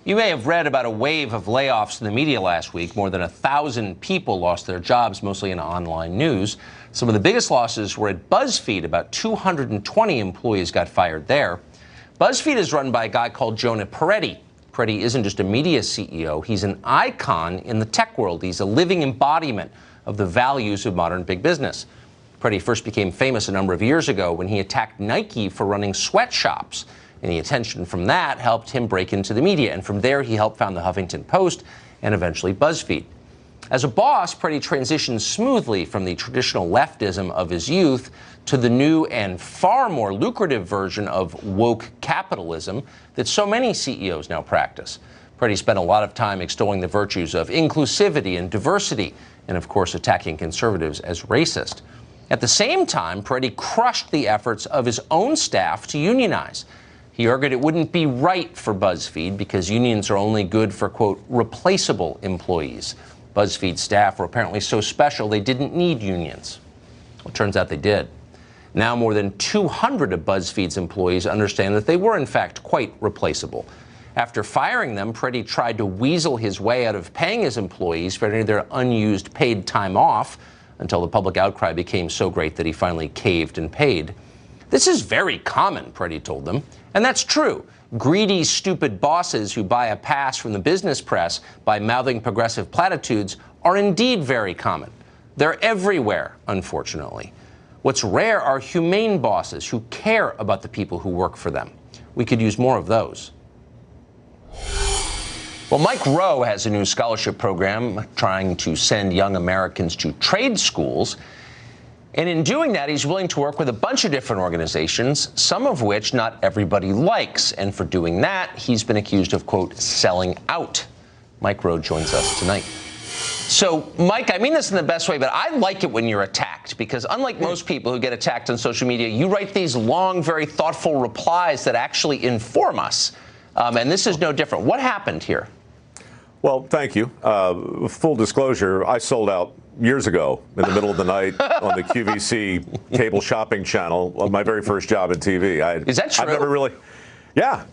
You may have read about a wave of layoffs in the media last week. More than 1,000 people lost their jobs, mostly in online news. Some of the biggest losses were at BuzzFeed. About 220 employees got fired there. BuzzFeed is run by a guy called Jonah Peretti. Peretti isn't just a media CEO. He's an icon in the tech world. He's a living embodiment of the values of modern big business. Peretti first became famous a number of years ago when he attacked Nike for running sweatshops. And the attention from that helped him break into the media. And from there, he helped found the Huffington Post and eventually BuzzFeed. As a boss, Peretti transitioned smoothly from the traditional leftism of his youth to the new and far more lucrative version of woke capitalism that so many CEOs now practice. Peretti spent a lot of time extolling the virtues of inclusivity and diversity, and of course attacking conservatives as racist. At the same time, Peretti crushed the efforts of his own staff to unionize. He argued it wouldn't be right for BuzzFeed because unions are only good for, quote, replaceable employees. BuzzFeed staff were apparently so special they didn't need unions. Well, it turns out they did. Now more than 200 of BuzzFeed's employees understand that they were, in fact, quite replaceable. After firing them, Peretti tried to weasel his way out of paying his employees for any of their unused paid time off until the public outcry became so great that he finally caved and paid. This is very common, Peretti told them. And that's true. Greedy, stupid bosses who buy a pass from the business press by mouthing progressive platitudes are indeed very common. They're everywhere, unfortunately. What's rare are humane bosses who care about the people who work for them. We could use more of those. Well, Mike Rowe has a new scholarship program trying to send young Americans to trade schools. And in doing that, he's willing to work with a bunch of different organizations, some of which not everybody likes. And for doing that, he's been accused of, quote, selling out. Mike Rowe joins us tonight. So, Mike, I mean this in the best way, but I like it when you're attacked, because unlike most people who get attacked on social media, you write these long, very thoughtful replies that actually inform us. And this is no different. What happened here? Well, thank you. Full disclosure, I sold out years ago in the middle of the night on the QVC cable shopping channel on my very first job in TV. Is that true? I've never really. Yeah.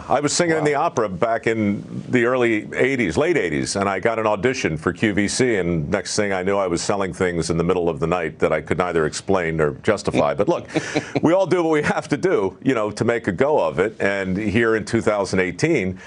I was singing in the opera back in the early 80s, late 80s, and I got an audition for QVC, and next thing I knew, I was selling things in the middle of the night that I could neither explain nor justify. But look, we all do what we have to do, to make a go of it. And here in 2018,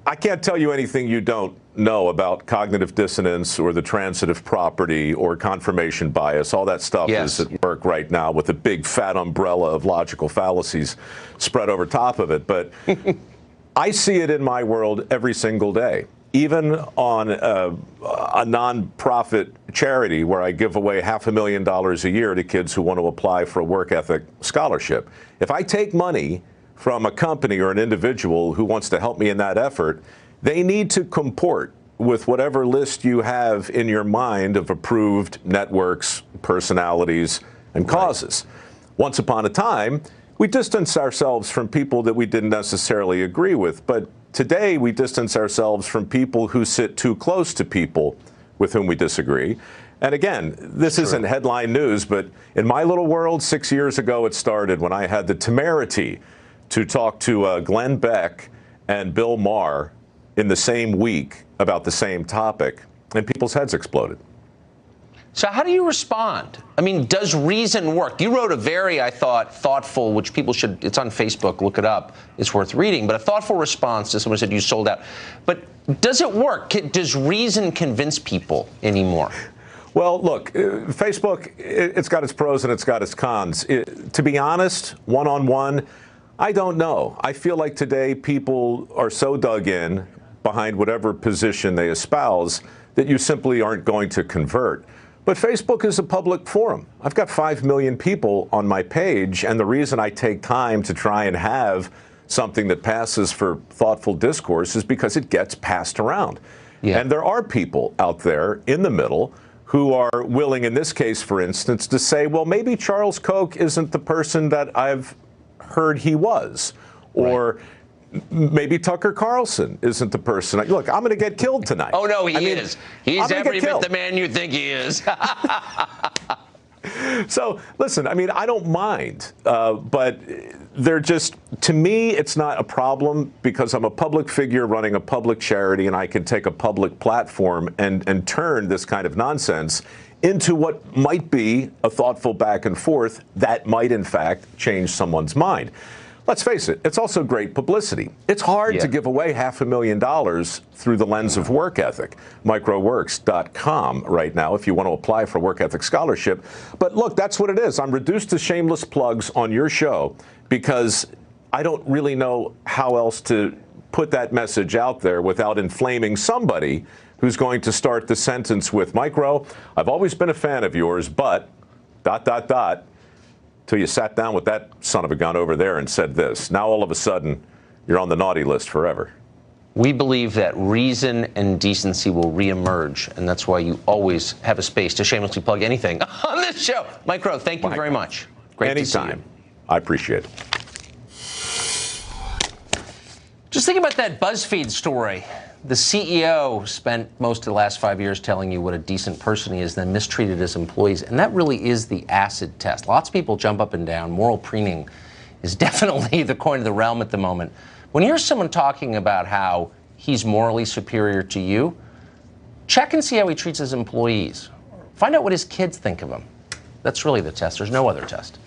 I can't tell you anything you don't know about cognitive dissonance or the transitive property or confirmation bias. All that stuff is at work right now with a big fat umbrella of logical fallacies spread over top of it. But I see it in my world every single day, even on a nonprofit charity where I give away $500,000 a year to kids who want to apply for a work ethic scholarship. If I take money from a company or an individual who wants to help me in that effort, they need to comport with whatever list you have in your mind of approved networks, personalities, and causes. Once upon a time, we distanced ourselves from people that we didn't necessarily agree with. But today, we distance ourselves from people who sit too close to people with whom we disagree. And again, this isn't headline news, but in my little world, 6 years ago, it started when I had the temerity to talk to Glenn Beck and Bill Maher in the same week about the same topic, and people's heads exploded. So how do you respond? I mean, does reason work? You wrote a very, I thought, thoughtful, which people should, it's on Facebook, look it up, it's worth reading, but a thoughtful response to someone who said you sold out. But does it work? Does reason convince people anymore? Well, look, Facebook, it's got its pros and it's got its cons. To be honest, one-on-one, I don't know. I feel like today people are so dug in behind whatever position they espouse that you simply aren't going to convert. But Facebook is a public forum. I've got 5 million people on my page, and the reason I take time to try and have something that passes for thoughtful discourse is because it gets passed around. Yeah. And there are people out there in the middle who are willing, in this case, for instance, to say, well, maybe Charles Koch isn't the person that I've heard he was, or maybe Tucker Carlson isn't the person. Look, I'm going to get killed tonight. Oh, no, he is. He's every bit the man you think he is. So, listen, I mean, I don't mind, but they're just, to me, it's not a problem because I'm a public figure running a public charity, and I can take a public platform and turn this kind of nonsense into what might be a thoughtful back and forth that might, in fact, change someone's mind. Let's face it, it's also great publicity. It's hard to give away $500,000 through the lens of work ethic. MikeRoweWorks.com right now if you want to apply for a work ethic scholarship. But look, that's what it is. I'm reduced to shameless plugs on your show because I don't really know how else to put that message out there without inflaming somebody who's going to start the sentence with, Mike Rowe, I've always been a fan of yours, but ... till you sat down with that son of a gun over there and said this. Now all of a sudden, you're on the naughty list forever. We believe that reason and decency will reemerge, and that's why you always have a space to shamelessly plug anything on this show. Mike Rowe, thank you very much. Great to see you. I appreciate it. Just think about that BuzzFeed story. The CEO spent most of the last 5 years telling you what a decent person he is, then mistreated his employees. And that really is the acid test. Lots of people jump up and down. Moral preening is definitely the coin of the realm at the moment. When you hear someone talking about how he's morally superior to you, check and see how he treats his employees. Find out what his kids think of him. That's really the test. There's no other test.